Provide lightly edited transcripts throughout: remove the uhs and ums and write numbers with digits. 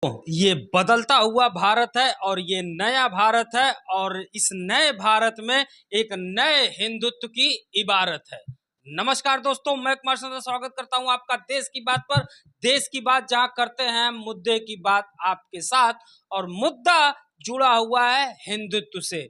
ये बदलता हुआ भारत है और ये नया भारत है और इस नए भारत में एक नए हिंदुत्व की इबारत है। नमस्कार दोस्तों, मैं कुमार चंद्र स्वागत करता हूं आपका देश की बात पर। देश की बात जहां करते हैं, मुद्दे की बात आपके साथ, और मुद्दा जुड़ा हुआ है हिंदुत्व से।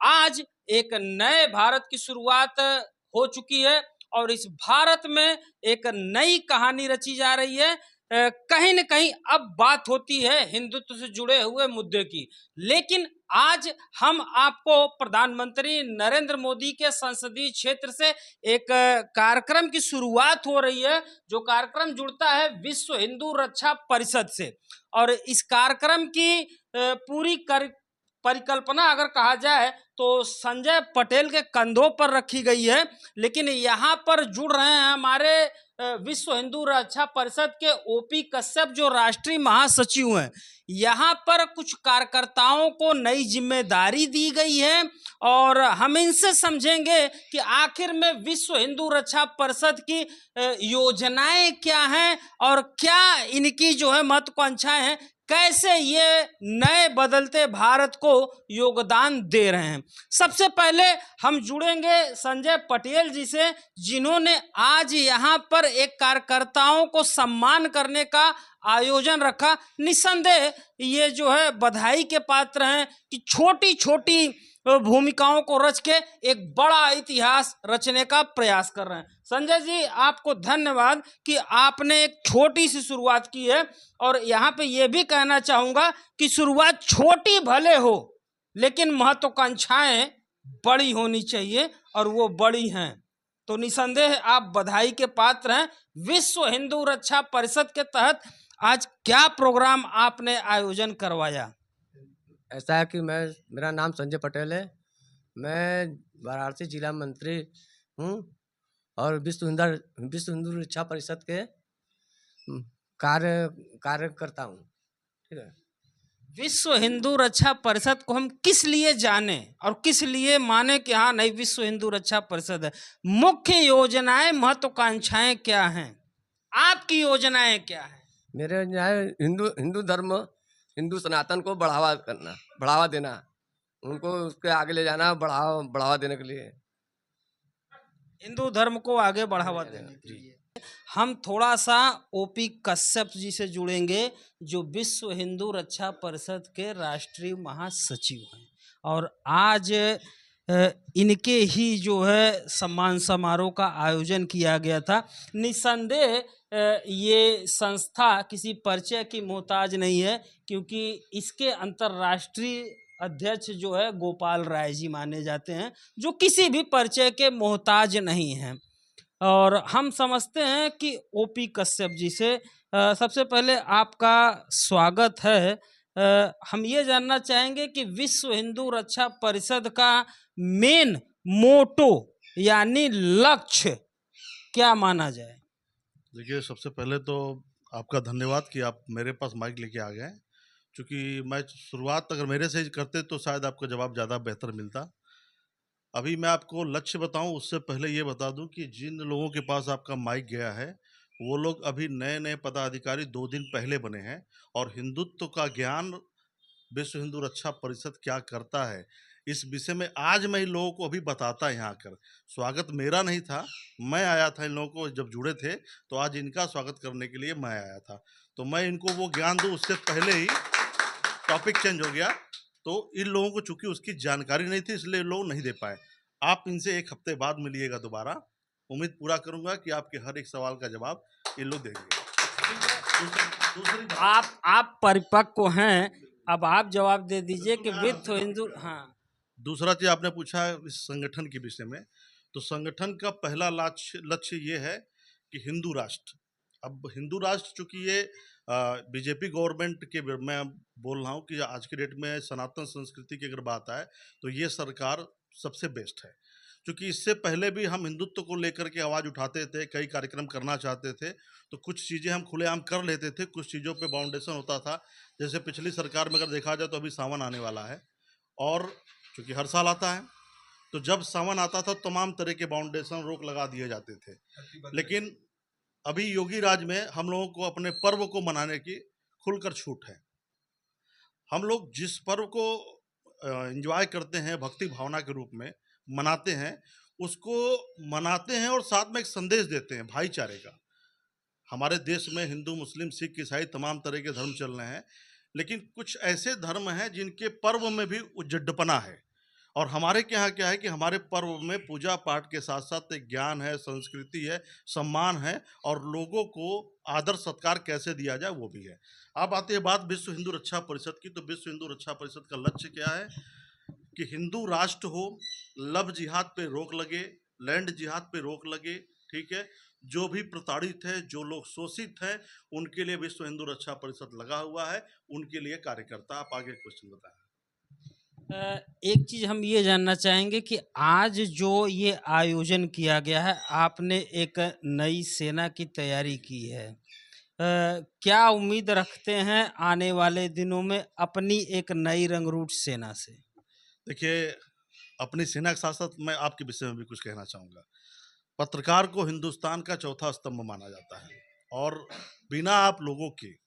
आज एक नए भारत की शुरुआत हो चुकी है और इस भारत में एक नई कहानी रची जा रही है। कहीं न कहीं अब बात होती है हिंदुत्व से जुड़े हुए मुद्दे की, लेकिन आज हम आपको प्रधानमंत्री नरेंद्र मोदी के संसदीय क्षेत्र से एक कार्यक्रम की शुरुआत हो रही है, जो कार्यक्रम जुड़ता है विश्व हिंदू रक्षा परिषद से। और इस कार्यक्रम की पूरी परिकल्पना अगर कहा जाए तो संजय पटेल के कंधों पर रखी गई है, लेकिन यहाँ पर जुड़ रहे हैं हमारे विश्व हिंदू रक्षा परिषद के ओपी कश्यप, जो राष्ट्रीय महासचिव हैं। यहाँ पर कुछ कार्यकर्ताओं को नई जिम्मेदारी दी गई है और हम इनसे समझेंगे कि आखिर में विश्व हिंदू रक्षा परिषद की योजनाएं क्या हैं और क्या इनकी जो है महत्वाकांक्षाएं हैं, कैसे ये नए बदलते भारत को योगदान दे रहे हैं। सबसे पहले हम जुड़ेंगे संजय पटेल जी से, जिन्होंने आज यहाँ पर एक कार्यकर्ताओं को सम्मान करने का आयोजन रखा। निस्संदेह ये जो है बधाई के पात्र हैं कि छोटी छोटी भूमिकाओं को रच के एक बड़ा इतिहास रचने का प्रयास कर रहे हैं। संजय जी, आपको धन्यवाद कि आपने एक छोटी सी शुरुआत की है। और यहाँ पे ये भी कहना चाहूंगा कि शुरुआत छोटी भले हो, लेकिन महत्वाकांक्षाएं बड़ी होनी चाहिए और वो बड़ी हैं। तो निसंदेह आप बधाई के पात्र हैं। विश्व हिंदू रक्षा परिषद के तहत आज क्या प्रोग्राम आपने आयोजन करवाया? ऐसा है कि मेरा नाम संजय पटेल है। मैं वाराणसी जिला मंत्री हूँ और विश्व हिंदू रक्षा परिषद के कार्य करता हूँ। ठीक है। विश्व हिंदू रक्षा परिषद को हम किस लिए जाने और किस लिए माने कि हाँ नहीं, विश्व हिंदू रक्षा परिषद है? मुख्य योजनाएं, महत्वाकांक्षाएं क्या हैं? आपकी योजनाएं क्या हैं? मेरे योजनाएं हिंदू धर्म, हिंदू सनातन को बढ़ावा देना, उनको उसके आगे ले जाना, बढ़ावा देने के लिए, हिंदू धर्म को आगे बढ़ावा देने के लिए। हम थोड़ा सा ओपी कश्यप जी से जुड़ेंगे, जो विश्व हिंदू रक्षा परिषद के राष्ट्रीय महासचिव हैं और आज इनके ही जो है सम्मान समारोह का आयोजन किया गया था। निस्संदेह ये संस्था किसी परिचय की मोहताज नहीं है, क्योंकि इसके अंतर्राष्ट्रीय अध्यक्ष जो है गोपाल राय जी माने जाते हैं, जो किसी भी परिचय के मोहताज नहीं हैं। और हम समझते हैं कि ओपी कश्यप जी से सबसे पहले आपका स्वागत है। हम ये जानना चाहेंगे कि विश्व हिंदू रक्षा परिषद का मेन मोटो यानी लक्ष्य क्या माना जाए? देखिए, सबसे पहले तो आपका धन्यवाद कि आप मेरे पास माइक लेके आ गए, क्योंकि मैं शुरुआत अगर मेरे से ही करते तो शायद आपका जवाब ज़्यादा बेहतर मिलता। अभी मैं आपको लक्ष्य बताऊं, उससे पहले ये बता दूं कि जिन लोगों के पास आपका माइक गया है, वो लोग अभी नए पदाधिकारी 2 दिन पहले बने हैं और हिंदुत्व का ज्ञान विश्व हिंदू रक्षा परिषद क्या करता है, इस विषय में आज मैं इन लोगों को अभी बताता यहाँ आकर। स्वागत मेरा नहीं था, मैं आया था इन लोगों को जब जुड़े थे, तो आज इनका स्वागत करने के लिए मैं आया था। तो मैं इनको वो ज्ञान दूँ, उससे पहले ही टॉपिक चेंज हो गया। तो इन लोगों को चूंकि उसकी जानकारी नहीं थी, इसलिए लोग नहीं दे पाए। आप इनसे 1 हफ्ते बाद मिलिएगा दोबारा। उम्मीद पूरा करूंगा कि आपके हर एक सवाल का जवाब ये लोग देंगे। आप परिपक्व हैं, अब आप जवाब दे दीजिए कि विश्व हिंदू। हाँ, दूसरा चीज आपने पूछा इस संगठन के विषय में, तो संगठन का पहला लक्ष्य ये है कि हिंदू राष्ट्र। अब हिंदू राष्ट्र चूंकि ये बीजेपी गवर्नमेंट के, मैं बोल रहा हूँ कि आज के डेट में सनातन संस्कृति की अगर बात आए तो ये सरकार सबसे बेस्ट है। क्योंकि इससे पहले भी हम हिंदुत्व को लेकर के आवाज़ उठाते थे, कई कार्यक्रम करना चाहते थे, तो कुछ चीज़ें हम खुलेआम कर लेते थे, कुछ चीज़ों पे बाउंडेशन होता था। जैसे पिछली सरकार में अगर देखा जाए तो अभी सावन आने वाला है, और चूँकि हर साल आता है, तो जब सावन आता था तमाम तरह के बाउंडेशन, रोक लगा दिए जाते थे। लेकिन अभी योगी राज में हम लोगों को अपने पर्व को मनाने की खुलकर छूट है। हम लोग जिस पर्व को एंजॉय करते हैं भक्ति भावना के रूप में मनाते हैं, उसको मनाते हैं और साथ में एक संदेश देते हैं भाईचारे का। हमारे देश में हिंदू, मुस्लिम, सिख, ईसाई तमाम तरह के धर्म चल रहे हैं, लेकिन कुछ ऐसे धर्म हैं जिनके पर्व में भी उजड्डपना है। और हमारे के यहाँ क्या है कि हमारे पर्व में पूजा पाठ के साथ साथ एक ज्ञान है, संस्कृति है, सम्मान है और लोगों को आदर सत्कार कैसे दिया जाए वो भी है। अब आती है बात विश्व हिंदू रक्षा परिषद की, तो विश्व हिंदू रक्षा परिषद का लक्ष्य क्या है कि हिंदू राष्ट्र हो, लव जिहाद पे रोक लगे, लैंड जिहाद पे रोक लगे, ठीक है। जो भी प्रताड़ित है, जो लोग शोषित हैं, उनके लिए विश्व हिंदू रक्षा परिषद लगा हुआ है, उनके लिए कार्यकर्ता। आप आगे क्वेश्चन बताएं। एक चीज हम ये जानना चाहेंगे कि आज जो ये आयोजन किया गया है, आपने एक नई सेना की तैयारी की है। क्या उम्मीद रखते हैं आने वाले दिनों में अपनी एक नई रंगरूट सेना से? देखिए, अपनी सेना के साथ साथ मैं आपके विषय में भी कुछ कहना चाहूँगा। पत्रकार को हिंदुस्तान का चौथा स्तंभ माना जाता है और बिना आप लोगों के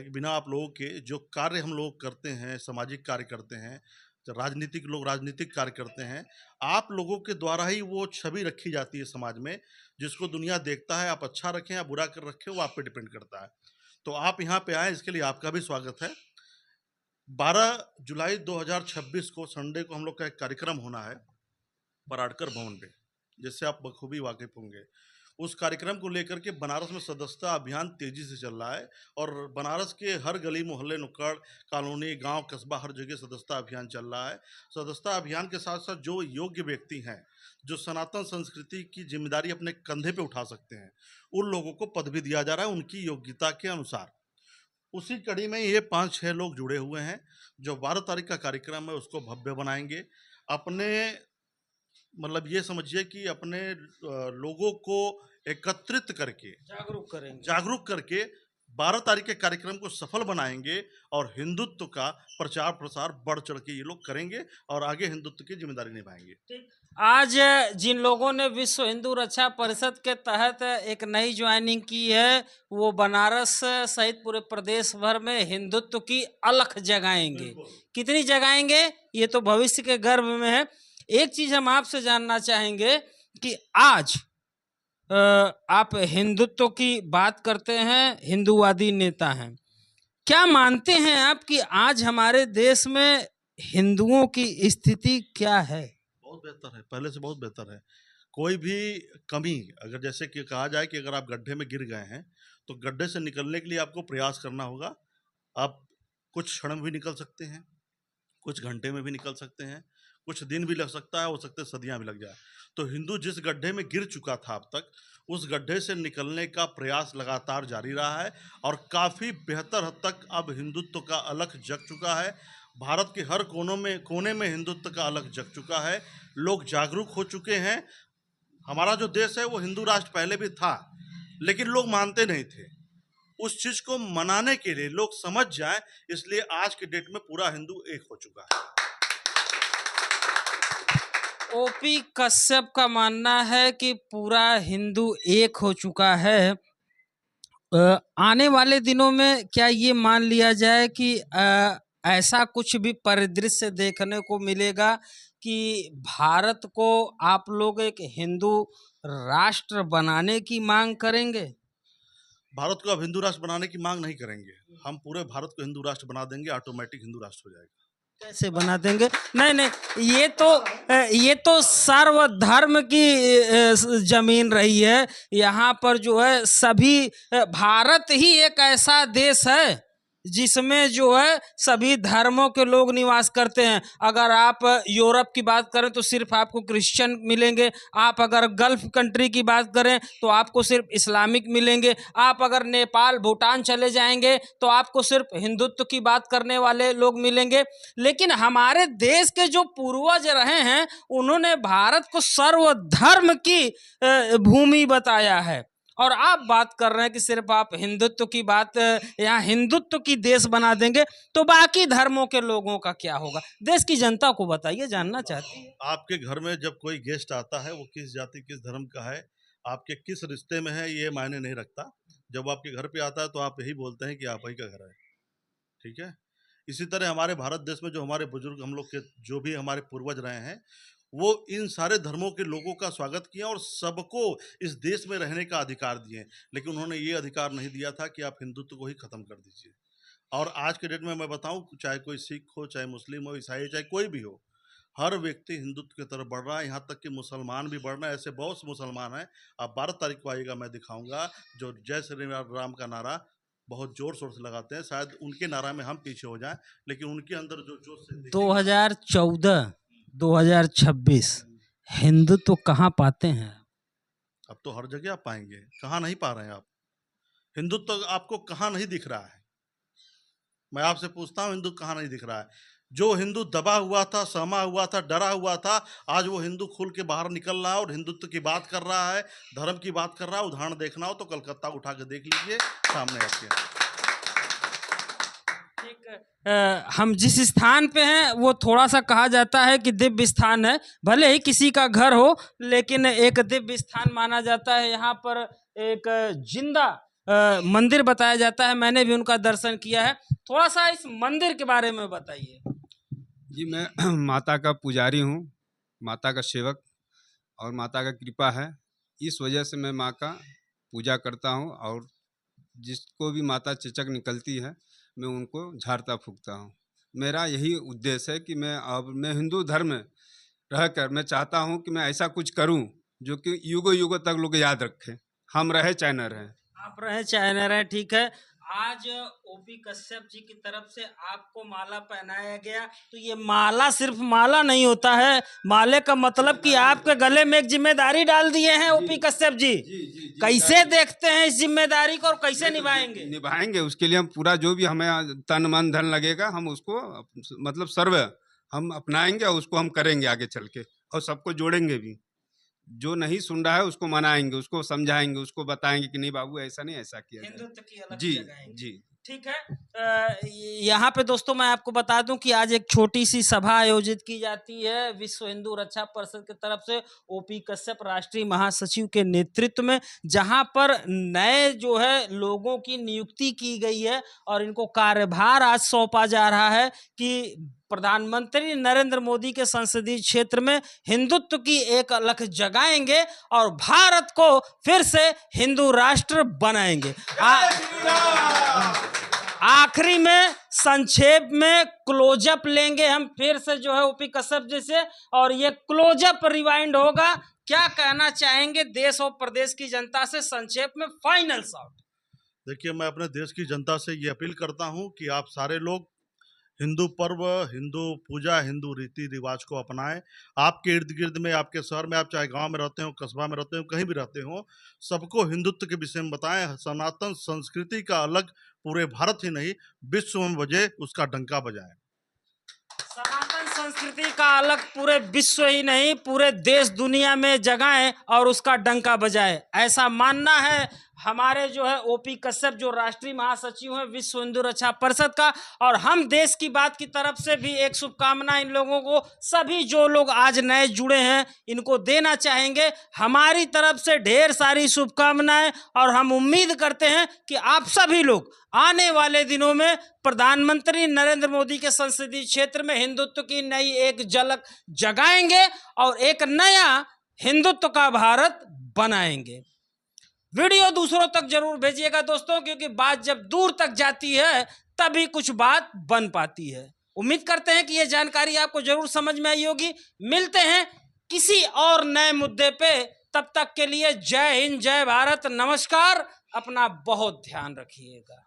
बिना आप लोगों के जो कार्य हम लोग करते हैं, सामाजिक कार्य करते हैं, जो राजनीतिक लोग राजनीतिक कार्य करते हैं, आप लोगों के द्वारा ही वो छवि रखी जाती है समाज में, जिसको दुनिया देखता है। आप अच्छा रखें या बुरा कर रखें, वो आप पे डिपेंड करता है। तो आप यहाँ पे आए, इसके लिए आपका भी स्वागत है। 12 जुलाई 2026 को संडे को हम लोग का एक कार्यक्रम होना है पराडकर भवन पे, जिससे आप बखूबी वाकिफ होंगे। उस कार्यक्रम को लेकर के बनारस में सदस्यता अभियान तेजी से चल रहा है और बनारस के हर गली मोहल्ले, नुक्कड़, कॉलोनी, गांव, कस्बा, हर जगह सदस्यता अभियान चल रहा है। सदस्यता अभियान के साथ साथ जो योग्य व्यक्ति हैं, जो सनातन संस्कृति की जिम्मेदारी अपने कंधे पे उठा सकते हैं, उन लोगों को पद भी दिया जा रहा है उनकी योग्यता के अनुसार। उसी कड़ी में ये 5-6 लोग जुड़े हुए हैं जो 12 तारीख का कार्यक्रम है उसको भव्य बनाएंगे। अपने मतलब ये समझिए कि अपने लोगों को एकत्रित करके जागरूक करके 12 तारीख के कार्यक्रम को सफल बनाएंगे और हिंदुत्व का प्रचार प्रसार बढ़ चढ़ के ये लोग करेंगे और आगे हिंदुत्व की जिम्मेदारी निभाएंगे। आज जिन लोगों ने विश्व हिंदू रक्षा परिषद के तहत एक नई ज्वाइनिंग की है, वो बनारस सहित पूरे प्रदेश भर में हिंदुत्व की अलख जगाएंगे। कितनी जगाएंगे ये तो भविष्य के गर्भ में है। एक चीज हम आपसे जानना चाहेंगे कि आज आप हिंदुत्व की बात करते हैं, हिंदूवादी नेता हैं, क्या मानते हैं आप कि आज हमारे देश में हिंदुओं की स्थिति क्या है? बहुत बेहतर है, पहले से बहुत बेहतर है। कोई भी कमी, अगर जैसे कि कहा जाए कि अगर आप गड्ढे में गिर गए हैं तो गड्ढे से निकलने के लिए आपको प्रयास करना होगा। आप कुछ क्षण में भी निकल सकते हैं, कुछ घंटे में भी निकल सकते हैं, कुछ दिन भी लग सकता है, हो सकता है सदियां भी लग जाए। तो हिंदू जिस गड्ढे में गिर चुका था अब तक, उस गड्ढे से निकलने का प्रयास लगातार जारी रहा है और काफ़ी बेहतर हद तक अब हिंदुत्व का अलख जग चुका है। भारत के हर कोने में हिंदुत्व का अलख जग चुका है। लोग जागरूक हो चुके हैं। हमारा जो देश है वो हिंदू राष्ट्र पहले भी था, लेकिन लोग मानते नहीं थे। उस चीज़ को मनाने के लिए लोग समझ जाएं, इसलिए आज के डेट में पूरा हिंदू एक हो चुका है। ओपी कश्यप का मानना है कि पूरा हिंदू एक हो चुका है। आने वाले दिनों में क्या ये मान लिया जाए कि ऐसा कुछ भी परिदृश्य देखने को मिलेगा कि भारत को आप लोग एक हिंदू राष्ट्र बनाने की मांग करेंगे? भारत को अब हिंदू राष्ट्र बनाने की मांग नहीं करेंगे। हम पूरे भारत को हिंदू राष्ट्र बना देंगे, ऑटोमेटिक हिंदू राष्ट्र हो जाएगा। कैसे बना देंगे? नहीं, ये तो सर्वधर्म की जमीन रही है। यहाँ पर जो है सभी, भारत ही एक ऐसा देश है जिसमें जो है सभी धर्मों के लोग निवास करते हैं। अगर आप यूरोप की बात करें तो सिर्फ आपको क्रिश्चियन मिलेंगे। आप अगर गल्फ कंट्री की बात करें तो आपको सिर्फ इस्लामिक मिलेंगे। आप अगर नेपाल, भूटान चले जाएंगे तो आपको सिर्फ हिंदुत्व की बात करने वाले लोग मिलेंगे। लेकिन हमारे देश के जो पूर्वज रहे हैं, उन्होंने भारत को सर्वधर्म की भूमि बताया है। और आप बात कर रहे हैं कि सिर्फ आप हिंदुत्व की बात, यहाँ हिंदुत्व की देश बना देंगे, तो बाकी धर्मों के लोगों का क्या होगा? देश की जनता को बताइए, जानना चाहती है। आपके घर में जब कोई गेस्ट आता है, वो किस जाति किस धर्म का है, आपके किस रिश्ते में है, ये मायने नहीं रखता। जब आपके घर पे आता है तो आप यही बोलते हैं कि आप ही का घर है, ठीक है। इसी तरह हमारे भारत देश में जो हमारे बुजुर्ग, हम लोग के जो भी हमारे पूर्वज रहे हैं, वो इन सारे धर्मों के लोगों का स्वागत किया और सबको इस देश में रहने का अधिकार दिए। लेकिन उन्होंने ये अधिकार नहीं दिया था कि आप हिंदुत्व को ही खत्म कर दीजिए। और आज के डेट में मैं बताऊं, चाहे कोई सिख हो, चाहे मुस्लिम हो, ईसाई, चाहे कोई भी हो, हर व्यक्ति हिंदुत्व की तरफ बढ़ रहा है। यहाँ तक कि मुसलमान भी बढ़ रहे हैं। ऐसे बहुत से मुसलमान हैं, आप 12 तारीख को आइएगा, मैं दिखाऊंगा, जो जय श्री राम का नारा बहुत जोर शोर से लगाते हैं। शायद उनके नारा में हम पीछे हो जाएं, लेकिन उनके अंदर जो जोश है 2014 2026 हिंदुत्व कहाँ पाते हैं? अब तो हर जगह आप पाएंगे। कहाँ नहीं पा रहे हैं आप? हिंदुत्व आपको कहाँ नहीं दिख रहा है? मैं आपसे पूछता हूँ, हिंदू कहाँ नहीं दिख रहा है? जो हिंदू दबा हुआ था, सहमा हुआ था, डरा हुआ था, आज वो हिंदू खुल के बाहर निकल रहा है और हिंदुत्व की बात कर रहा है, धर्म की बात कर रहा है। उदाहरण देखना हो तो कलकत्ता उठा के देख लीजिए, सामने आपके। हम जिस स्थान पे हैं वो थोड़ा सा कहा जाता है कि दिव्य स्थान है। भले ही किसी का घर हो, लेकिन एक दिव्य स्थान माना जाता है। यहाँ पर एक जिंदा मंदिर बताया जाता है। मैंने भी उनका दर्शन किया है। थोड़ा सा इस मंदिर के बारे में बताइए। जी, मैं माता का पुजारी हूँ, माता का सेवक, और माता का कृपा है। इस वजह से मैं माँ का पूजा करता हूँ, और जिसको भी माता चिचक निकलती है मैं उनको झाड़ता फूकता हूँ। मेरा यही उद्देश्य है कि मैं हिंदू धर्म में रहकर मैं चाहता हूँ कि मैं ऐसा कुछ करूँ जो कि युगों युगों तक लोग याद रखें, हम रहे चाहे न रहें। आप रहे चाहे न रहे, ठीक है। आज ओपी कश्यप जी की तरफ से आपको माला पहनाया गया, तो ये माला सिर्फ माला नहीं होता है। माले का मतलब कि आपके गले में एक जिम्मेदारी डाल दिए हैं ओपी कश्यप जी। कैसे देखते हैं इस जिम्मेदारी को और कैसे निभाएंगे? उसके लिए हम पूरा जो भी हमें तन मन धन लगेगा, हम उसको मतलब सर्व हम अपनाएंगे और उसको हम करेंगे आगे चल के, और सबको जोड़ेंगे भी। जो नहीं सुन रहा है उसको मनाएंगे, उसको समझाएंगे, उसको बताएंगे कि नहीं बाबू ऐसा नहीं, ऐसा किया हिंदुत्व की अलग जी जगह जी। ठीक है। यहाँ पे दोस्तों मैं आपको बता दूं कि आज एक छोटी सी सभा आयोजित की जाती है विश्व हिंदू रक्षा परिषद की तरफ से, ओपी कश्यप राष्ट्रीय महासचिव के नेतृत्व में, जहां पर नए जो है लोगों की नियुक्ति की गई है और इनको कार्यभार आज सौंपा जा रहा है कि प्रधानमंत्री नरेंद्र मोदी के संसदीय क्षेत्र में हिंदुत्व की एक अलख जगाएंगे और भारत को फिर से हिंदू राष्ट्र बनाएंगे। आखिरी में संक्षेप में क्लोजअप लेंगे हम फिर से जो है ओपी कश्यप जी से, और ये क्लोजअप रिवाइंड होगा। क्या कहना चाहेंगे देश और प्रदेश की जनता से, संक्षेप में फाइनल शॉट? देखिए, मैं अपने देश की जनता से ये अपील करता हूँ कि आप सारे लोग हिंदू पर्व, हिंदू पूजा, हिंदू रीति रिवाज को अपनाएं। आपके इर्द गिर्द में, आपके शहर में, आप चाहे गांव में रहते हो, कस्बा में रहते हो, कहीं भी रहते हो, सबको हिंदुत्व के विषय में बताएं। सनातन संस्कृति का अलग पूरे भारत ही नहीं विश्व में बजे, उसका डंका बजाएं। सनातन संस्कृति का अलग पूरे विश्व ही नहीं पूरे देश दुनिया में जगाएं और उसका डंका बजाए, ऐसा मानना है हमारे जो है ओपी कश्यप जो राष्ट्रीय महासचिव हैं विश्व हिंदू रक्षा परिषद का। और हम देश की बात की तरफ से भी एक शुभकामना इन लोगों को, सभी जो लोग आज नए जुड़े हैं, इनको देना चाहेंगे। हमारी तरफ से ढेर सारी शुभकामनाएं, और हम उम्मीद करते हैं कि आप सभी लोग आने वाले दिनों में प्रधानमंत्री नरेंद्र मोदी के संसदीय क्षेत्र में हिंदुत्व की नई एक झलक जगाएंगे और एक नया हिंदुत्व का भारत बनाएंगे। वीडियो दूसरों तक जरूर भेजिएगा दोस्तों, क्योंकि बात जब दूर तक जाती है तभी कुछ बात बन पाती है। उम्मीद करते हैं कि यह जानकारी आपको जरूर समझ में आई होगी। मिलते हैं किसी और नए मुद्दे पे, तब तक के लिए जय हिंद, जय भारत, नमस्कार। अपना बहुत ध्यान रखिएगा।